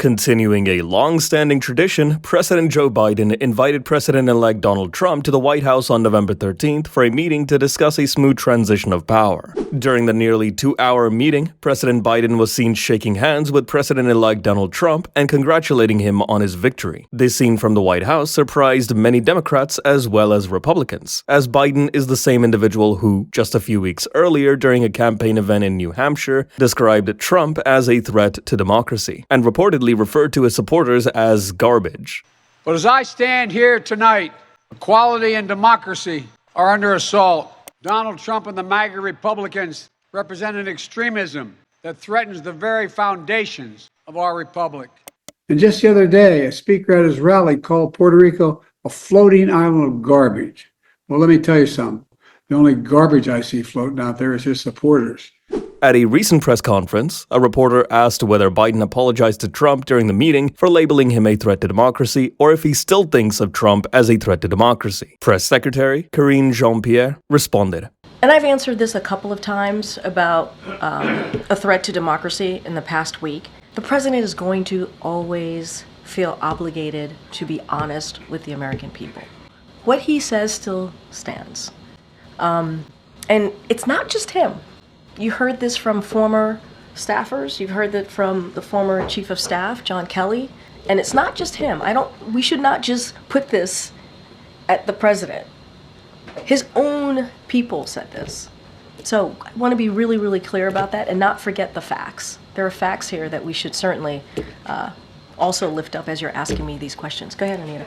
Continuing a long-standing tradition, President Joe Biden invited President-elect Donald Trump to the White House on November 13th for a meeting to discuss a smooth transition of power. During the nearly two-hour meeting, President Biden was seen shaking hands with President-elect Donald Trump and congratulating him on his victory. This scene from the White House surprised many Democrats as well as Republicans, as Biden is the same individual who, just a few weeks earlier during a campaign event in New Hampshire, described Trump as a threat to democracy, and reportedly referred to his supporters as garbage. But as I stand here tonight, equality and democracy are under assault. Donald Trump and the MAGA Republicans represent an extremism that threatens the very foundations of our republic. And just the other day, a speaker at his rally called Puerto Rico a floating island of garbage. Well, let me tell you something. The only garbage I see floating out there is his supporters. At a recent press conference, a reporter asked whether Biden apologized to Trump during the meeting for labeling him a threat to democracy or if he still thinks of Trump as a threat to democracy. Press Secretary Karine Jean-Pierre responded. And I've answered this a couple of times about a threat to democracy in the past week. The president is going to always feel obligated to be honest with the American people. What he says still stands. And it's not just him. You heard this from former staffers. You've heard that from the former chief of staff, John Kelly. And it's not just him. We should not just put this at the president. His own people said this. So I want to be really, really clear about that and not forget the facts. There are facts here that we should certainly also lift up as you're asking me these questions. Go ahead, Anita.